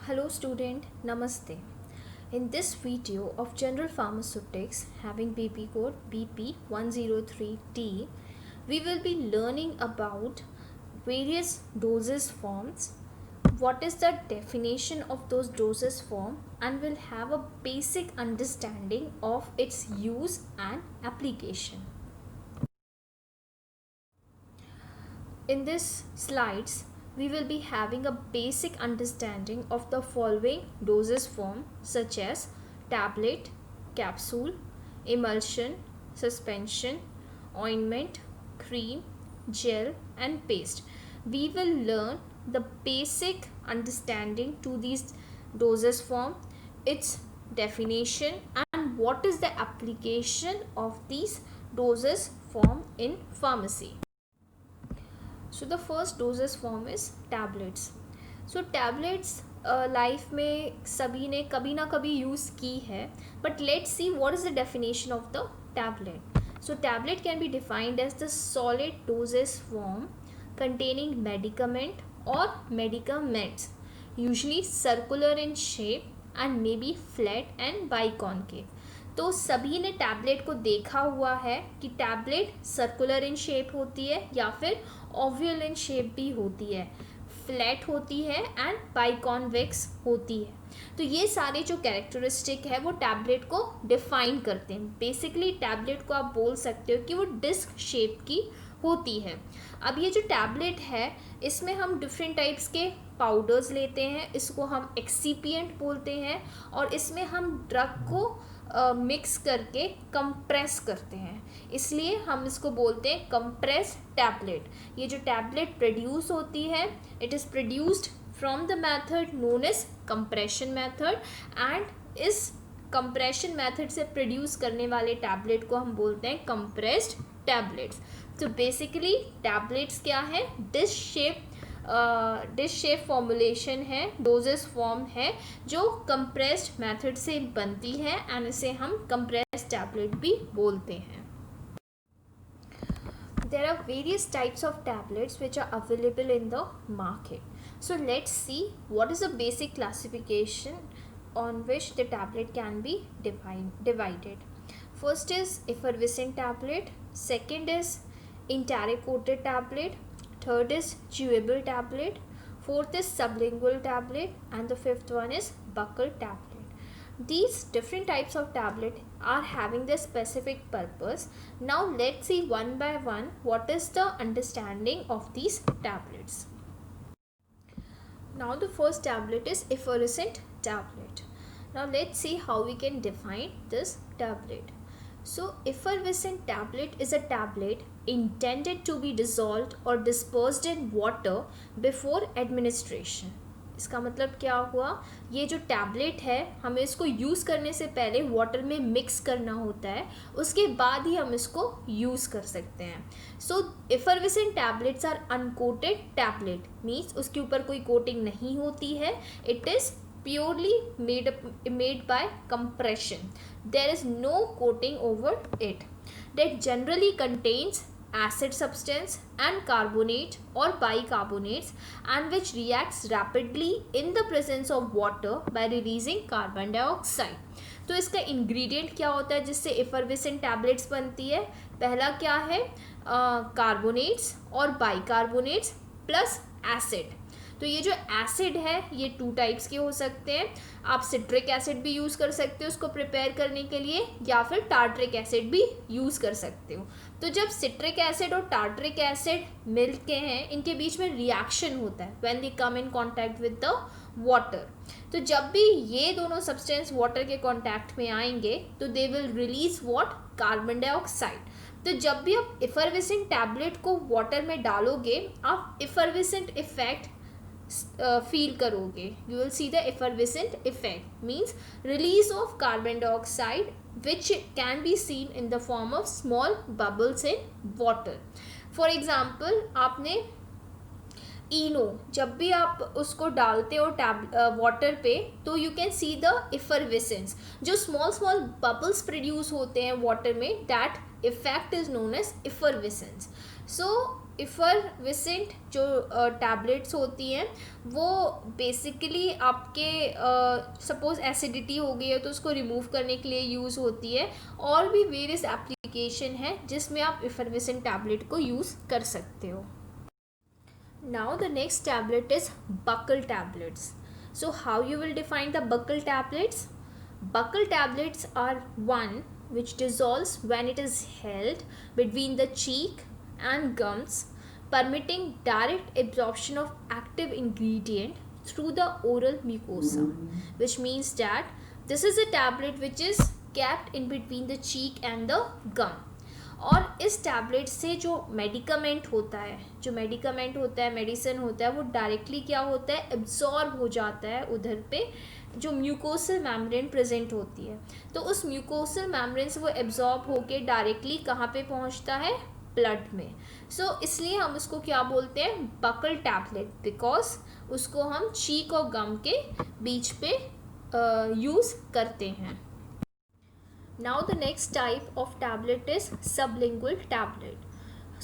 Hello student, Namaste. In this video of General Pharmaceutics having BP code BP103T, we will be learning about various doses forms, what is the definition of those doses form, and will have a basic understanding of its use and application. In this slides, we will be having a basic understanding of the following dosage form such as tablet, capsule, emulsion, suspension, ointment, cream, gel and paste. We will learn the basic understanding to these dosage form, its definition and what is the application of these dosage form in pharmacy. So the first dosage form is tablets. So tablets life में सभी ने कभी ना कभी use की है, but let's see what is the definition of the tablet. So tablet can be defined as the solid dosage form containing medicament or medicaments, usually circular in shape and may be flat and biconcave. तो सभी ने tablet को देखा हुआ है कि tablet circular in shape होती है या फिर ओवल इन शेप भी होती है, फ्लैट होती है एंड बाइकॉन्वेक्स होती है. तो ये सारे जो कैरेक्टरिस्टिक है वो टैबलेट को डिफाइन करते हैं. बेसिकली टैबलेट को आप बोल सकते हो कि वो डिस्क शेप की होती है. अब ये जो टैबलेट है इसमें हम डिफरेंट टाइप्स के पाउडर्स लेते हैं, इसको हम एक्सीपिएंट बोलते हैं और इसमें हम ड्रग को मिक्स करके कंप्रेस करते हैं, इसलिए हम इसको बोलते हैं कंप्रेस टैबलेट. ये जो टैबलेट प्रोड्यूस होती है it is produced from the method known as compression method and इस कंप्रेशन मेथड से प्रोड्यूस करने वाले टैबलेट को हम बोलते हैं कंप्रेस्ड टैबलेट्स. तो बेसिकली टैबलेट्स क्या है, डिश शेप फॉर्मुलेशन है, डोजेस फॉर्म है जो कंप्रेस्ड मेथड से बनती है एंड इसे हम कंप्रेस्ड टैबलेट भी बोलते हैं. There are various types of tablets which are available in the market. So let's see what is the basic classification on which the tablet can be divided. First is effervescent tablet, second is enteric coated tablet, third is chewable tablet, fourth is sublingual tablet and the fifth one is buccal tablet. These different types of tablet are having their specific purpose. Now let's see one by one what is the understanding of these tablets. Now the first tablet is effervescent tablet. Now let's see how we can define this tablet. So effervescent tablet is a tablet intended to be dissolved or dispersed in water before administration. इसका मतलब क्या हुआ, ये जो tablet है हमें इसको use करने से पहले वाटर में मिक्स करना होता है, उसके बाद ही हम इसको यूज़ कर सकते हैं. So effervescent tablets are uncoated tablet, means उसके ऊपर कोई कोटिंग नहीं होती है. It is purely made by compression. There is no coating over it. That generally contains acid substance and carbonate or bicarbonates and which reacts rapidly in the presence of water by releasing carbon dioxide. तो इसका ingredient क्या होता है जिससे effervescent tablets बनती है? पहला क्या है, कार्बोनेट्स और बाइकार्बोनेट्स प्लस एसिड. तो ये जो एसिड है ये 2 टाइप्स के हो सकते हैं. आप सिट्रिक एसिड भी यूज़ कर सकते हो उसको प्रिपेयर करने के लिए या फिर टार्ट्रिक एसिड भी यूज़ कर सकते हो. तो जब सिट्रिक एसिड और टार्ट्रिक एसिड मिलते हैं इनके बीच में रिएक्शन होता है when they come in contact with the water. तो जब भी ये दोनों सब्सटेंस वाटर के कांटेक्ट में आएंगे तो they will release what, carbon dioxide. तो जब भी आप एफरवेसेंट टैबलेट को वाटर में डालोगे आप एफरवेसेंट इफेक्ट फील करोगे. You will see the effervescent effect means release of carbon dioxide which can be seen in the form of small bubbles in water. For example आपने इनो, जब भी आप उसको डालते हो वाटर पे तो you can see the effervescence, जो स्मॉल स्मॉल बबल्स प्रोड्यूस होते हैं वाटर में, that effect is known as effervescence. So effervescent जो टैबलेट्स होती हैं वो बेसिकली आपके सपोज एसिडिटी हो गई है तो उसको रिमूव करने के लिए यूज़ होती है, और भी वेरियस एप्लीकेशन है जिसमें आप इफरविसेंट टैबलेट को यूज़ कर सकते हो. Now the next tablet is buccal tablets. So how you will define the buccal tablets? Buccal tablets are one which dissolves when it is held between the cheek and gums, permitting direct absorption of active ingredient through the oral mucosa, which means that this is a tablet which is kept in between the cheek and the gum. और इस tablet से जो medicament होता है medicine होता है वो directly क्या होता है, एब्जॉर्ब हो जाता है उधर पे जो म्यूकोसल मेम्ब्रेन प्रेजेंट होती है. तो उस म्यूकोसल मेम्ब्रेन से वो एब्जॉर्ब होके डायरेक्टली कहाँ पे पहुँचता है, ब्लड में. सो इसलिए हम उसको क्या बोलते हैं, बकल टैबलेट, बिकॉज उसको हम चीक और गम के बीच पे यूज़ करते हैं. Now the next type of tablet is sublingual tablet.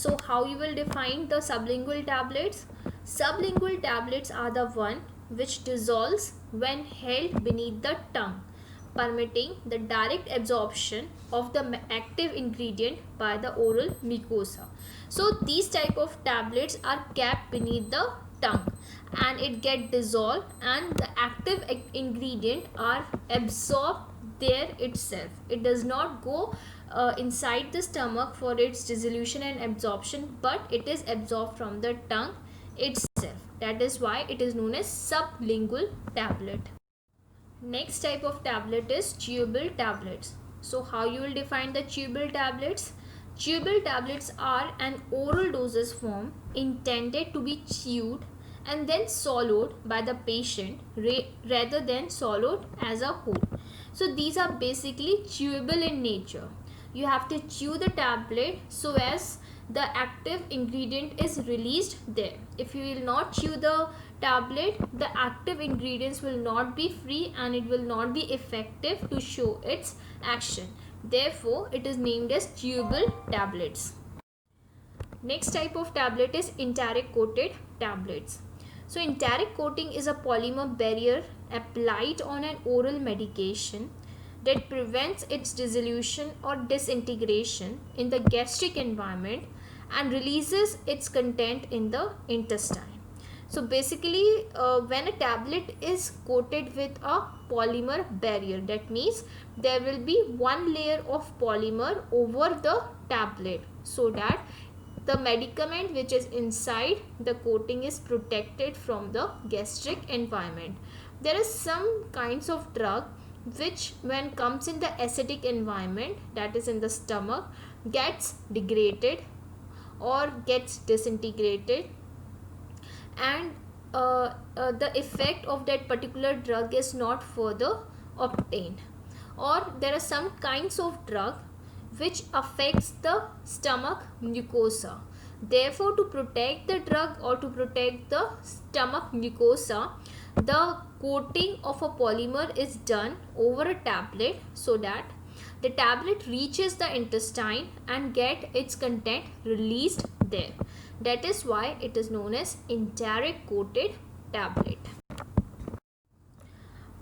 So how you will define the sublingual tablets? Sublingual tablets are the one which dissolves when held beneath the tongue, permitting the direct absorption of the active ingredient by the oral mucosa. So these type of tablets are kept beneath the tongue and it get dissolved and the active ingredient are absorbed there itself. It does not go inside the stomach for its dissolution and absorption, but it is absorbed from the tongue itself. That is why it is known as sublingual tablet. Next type of tablet is chewable tablets. So how you will define the chewable tablets? Chewable tablets are an oral dosage form intended to be chewed and then swallowed by the patient rather than swallowed as a whole. So these are basically chewable in nature. You have to chew the tablet so as the active ingredient is released there. If you will not chew the tablet, the active ingredients will not be free and it will not be effective to show its action. Therefore, it is named as chewable tablets. Next type of tablet is enteric coated tablets. So enteric coating is a polymer barrier applied on an oral medication that prevents its dissolution or disintegration in the gastric environment and releases its content in the intestine. So basically when a tablet is coated with a polymer barrier, that means there will be one layer of polymer over the tablet so that the medicament which is inside the coating is protected from the gastric environment. There are some kinds of drug which when comes in the acidic environment, that is in the stomach, gets degraded or gets disintegrated, and the effect of that particular drug is not further obtained. Or there are some kinds of drug which affects the stomach mucosa. Therefore, to protect the drug or to protect the stomach mucosa, the coating of a polymer is done over a tablet so that the tablet reaches the intestine and get its content released there. That is why it is known as enteric coated tablet.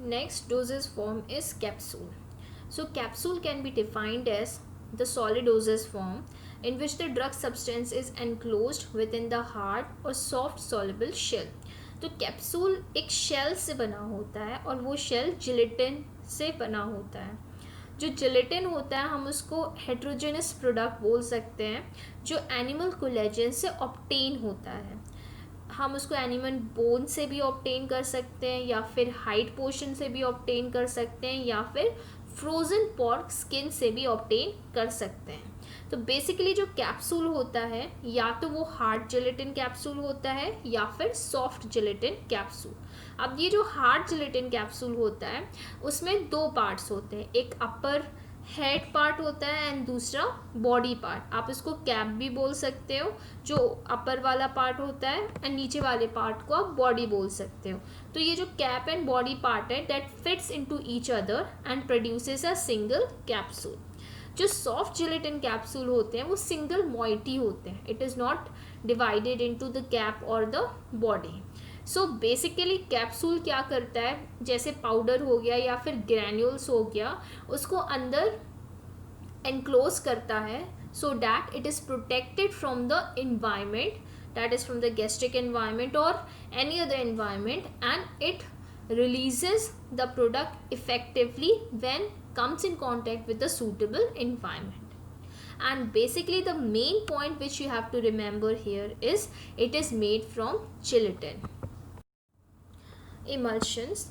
Next dosage form is capsule. So capsule can be defined as the solid dosage form in which the drug substance is enclosed within the hard or soft soluble shell. तो capsule एक shell से बना होता है और वो shell gelatin से बना होता है. जो जिलेटिन होता है हम उसको हेट्रोजेनस प्रोडक्ट बोल सकते हैं जो एनिमल कोलेजन से ऑब्टेन होता है. हम उसको एनिमल बोन से भी ऑब्टेन कर सकते हैं या फिर हाइड पोर्शन से भी ऑब्टेन कर सकते हैं या फिर फ्रोज़न पॉर्क स्किन से भी ऑब्टेन कर सकते हैं. तो बेसिकली जो कैप्सूल होता है या तो वो हार्ड जिलेटिन कैप्सूल होता है या फिर सॉफ्ट जिलेटिन कैप्सूल. अब ये जो हार्ड जिलेटिन कैप्सूल होता है उसमें दो पार्ट्स होते हैं, एक अपर हेड पार्ट होता है एंड दूसरा बॉडी पार्ट. आप इसको कैप भी बोल सकते हो जो अपर वाला पार्ट होता है एंड नीचे वाले पार्ट को आप बॉडी बोल सकते हो. तो ये जो कैप एंड बॉडी पार्ट है that fits into each other and produces a single capsule. जो सॉफ्ट जिलेटिन कैप्सूल होते हैं वो सिंगल मॉइटी होते हैं. It is not divided into the cap or the body. So basically capsule क्या करता है, जैसे पाउडर हो गया या फिर ग्रैन्यूल्स हो गया, उसको अंदर एनक्लोज करता है so that it is protected from the environment, that is from the gastric environment or any other environment, and it releases the product effectively when comes in contact with the suitable environment. And basically the main point which you have to remember here is it is made from gelatin. Emulsions.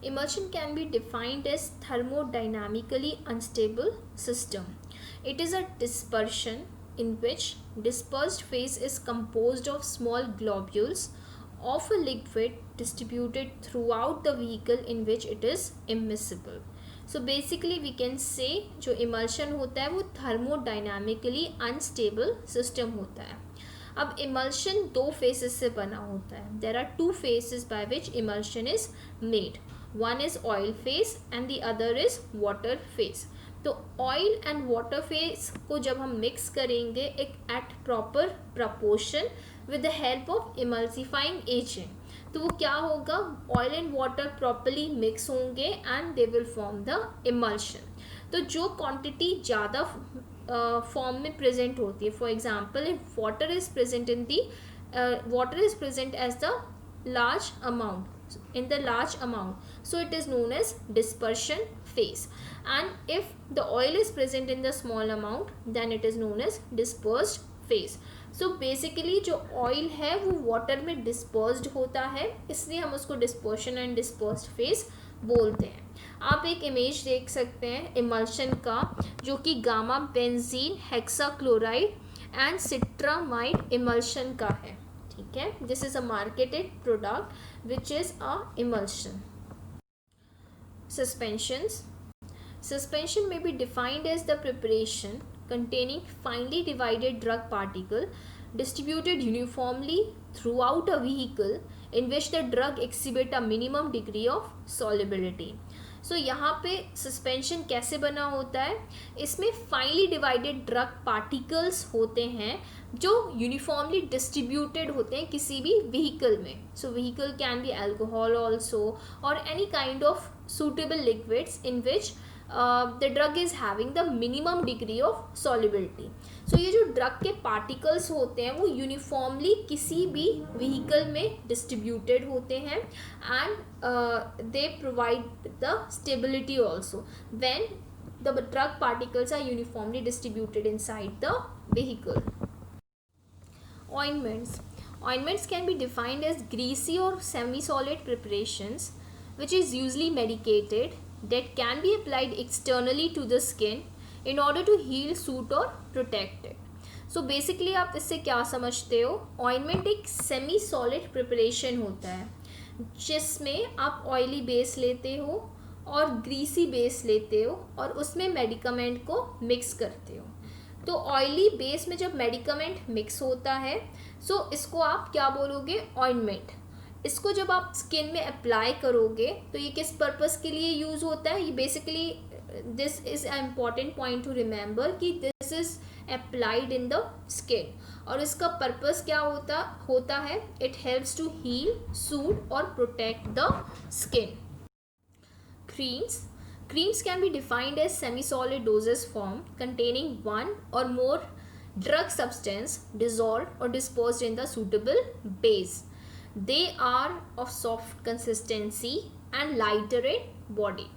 Emulsion can be defined as thermodynamically unstable system. It is a dispersion in which dispersed phase is composed of small globules of a liquid distributed throughout the vehicle in which it is immiscible. So basically we can say जो emulsion होता है वो thermodynamically unstable system होता है. अब emulsion दो phases से बना होता है. There are two phases by which emulsion is made. One is oil phase and the other is water phase. तो ऑयल एंड वाटर फेज को जब हम मिक्स करेंगे एक at proper proportion with the help of emulsifying agent, तो वो क्या होगा, oil and water properly mix होंगे and they will form the emulsion. तो जो क्वांटिटी ज़्यादा फॉर्म में प्रेजेंट होती है, for example if water is present in the water is present as the large amount, in the large amount, so it is known as dispersion phase, and if the oil is present in the small amount then it is known as dispersed phase. So basically जो oil है वो water में dispersed होता है, इसलिए हम उसको dispersion and dispersed phase बोलते हैं. आप एक इमेज देख सकते हैं emulsion का जो कि gamma benzene hexachloride and cetrimide emulsion का है. ठीक है, this is a marketed product which is a emulsion. Suspensions. Suspension may be defined as the preparation containing finely divided drug particle distributed uniformly throughout a vehicle in which the drug exhibit a minimum degree of solubility. सो यहाँ पे suspension कैसे बना होता है, इसमें finally divided drug particles होते हैं जो यूनिफॉर्मली डिस्ट्रीब्यूटेड होते हैं किसी भी व्हीकल में. So vehicle can be alcohol also और any kind of suitable liquids in which the drug is having the minimum degree of solubility. So ये जो ड्रग के पार्टिकल्स होते हैं वो यूनिफॉर्मली किसी भी व्हीकल में डिस्ट्रीब्यूटेड होते हैं and they provide the stability also when the drug particles are uniformly distributed inside the vehicle. Ointments. Ointments can be defined as greasy or semi-solid preparations which is usually medicated that can be applied externally to the skin in order to heal, soothe or protect it. So basically आप इससे क्या समझते हो, ointment एक semi solid preparation होता है जिसमें आप ऑयली बेस लेते हो और ग्रीसी बेस लेते हो और उसमें मेडिकामेंट को मिक्स करते हो. तो ऑयली बेस में जब मेडिकामेंट मिक्स होता है सो इसको आप क्या बोलोगे, ऑइंटमेंट. इसको जब आप स्किन में अप्लाई करोगे तो ये किस पर्पस के लिए यूज़ होता है, ये basically this is a important point to remember कि this is applied in the skin और इसका पर्पस क्या होता है, it helps to heal, soothe और protect the skin. Creams can be defined as semi-solid dosage form containing one or more drug substance dissolved or dispersed in the suitable base. They are of soft consistency and lighter in body.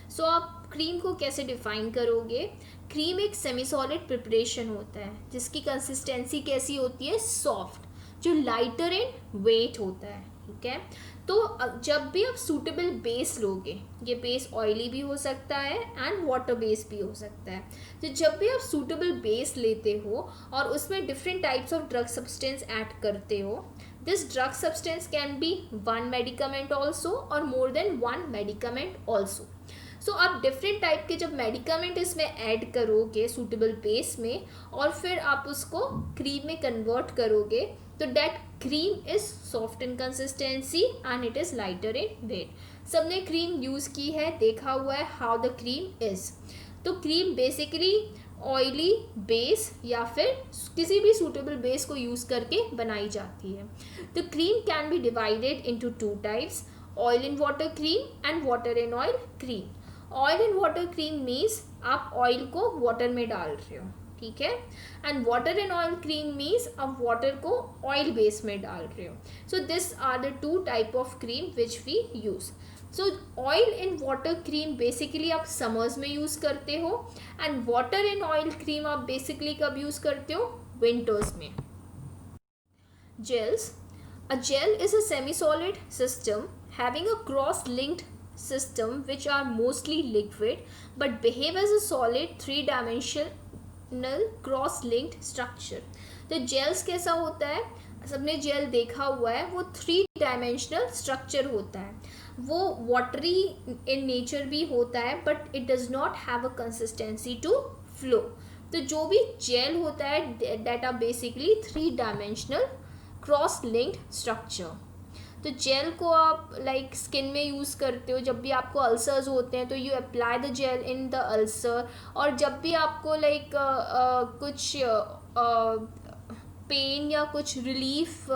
So आप cream को कैसे define करोगे, cream एक semi solid preparation होता है जिसकी consistency कैसी होती है, सॉफ्ट, जो लाइटर इन वेट होता है. ठीक है, तो जब भी आप सूटेबल बेस लोगे, ये बेस ऑयली भी हो सकता है एंड वाटर बेस भी हो सकता है, तो जब भी आप सूटेबल बेस लेते हो और उसमें different types of drug substance add करते हो, this drug substance can be one medicament also or more than one medicament also. So आप डिफरेंट टाइप के जब मेडिकामेंट इसमें ऐड करोगे सूटेबल बेस में और फिर आप उसको क्रीम में कन्वर्ट करोगे तो that cream is soft in consistency and it is lighter in weight. सबने क्रीम यूज़ की है, देखा हुआ है हाउ द क्रीम इज़. तो क्रीम बेसिकली ऑयली बेस या फिर किसी भी सूटेबल बेस को यूज़ करके बनाई जाती है. The cream can be divided into two types, oil in water cream and water in oil cream. Oil in water cream means आप ऑयल को वाटर में डाल रहे हो, ठीक है, and water in oil cream means आप वाटर को ऑयल बेस में डाल रहे हो. So this are the two type of cream which we use. So oil in water cream basically आप समर्स में यूज़ करते हो, and water in oil cream आप बेसिकली कब यूज़ करते हो, विंटर्स में. Gels. A gel is a semi-solid system having a cross-linked system which are mostly liquid but behave as a solid three-dimensional cross-linked structure. तो gels कैसा होता है, सबने जेल देखा हुआ है, वो थ्री डायमेंशनल स्ट्रक्चर होता है. वो वाटरी इन नेचर भी होता है but it does not have a consistency to flow. तो जो भी जेल होता है that are basically three dimensional cross linked structure. तो जेल को आप लाइक स्किन में यूज़ करते हो. जब भी आपको अल्सर्स होते हैं तो you apply the gel in the ulcer, और जब भी आपको लाइक कुछ पेन या कुछ रिलीफ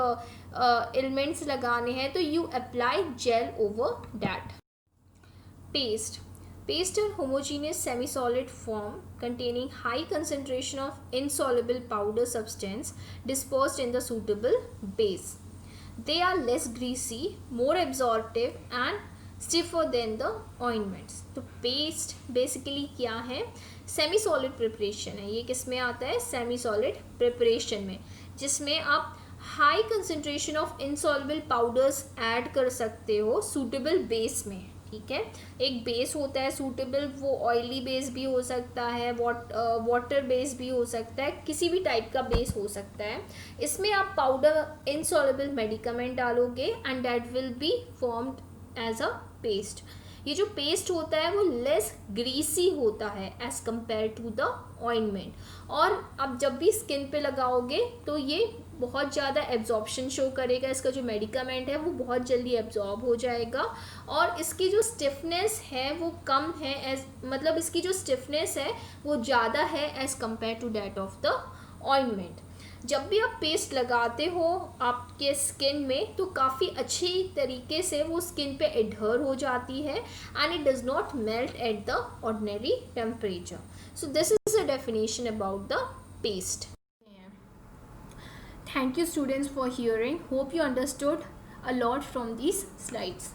एलिमेंट्स लगाने हैं तो you apply gel over that. Paste. Paste are homogeneous semi-solid form containing high concentration of insoluble powder substance dispersed in the suitable base. They are less greasy, more absorptive and stiffer than the ointments. तो paste basically क्या है, semi-solid preparation है. ये किस में आता है, semi-solid preparation में, जिसमें आप high concentration of insoluble powders add कर सकते हो suitable base में. ठीक है, एक बेस होता है सूटेबल, वो ऑयली बेस भी हो सकता है, वाटर बेस भी हो सकता है, किसी भी टाइप का बेस हो सकता है. इसमें आप पाउडर इनसॉल्युबल मेडिकामेंट डालोगे and that will be formed as a paste. ये जो पेस्ट होता है वो लेस ग्रीसी होता है as compare to the ointment, और अब जब भी स्किन पे लगाओगे तो ये बहुत ज़्यादा एब्जॉर्प्शन शो करेगा. इसका जो मेडिकामेंट है वो बहुत जल्दी एब्जॉर्ब हो जाएगा, और इसकी जो स्टिफनेस है वो कम है, एज मतलब इसकी जो स्टिफनेस है वो ज़्यादा है as compare to that of the ointment. जब भी आप पेस्ट लगाते हो आपके स्किन में तो काफ़ी अच्छी तरीके से वो स्किन पे एडहर हो जाती है and it does not melt at the ordinary temperature. So this is a definition about the paste. Thank you students for hearing. Hope you understood a lot from these slides.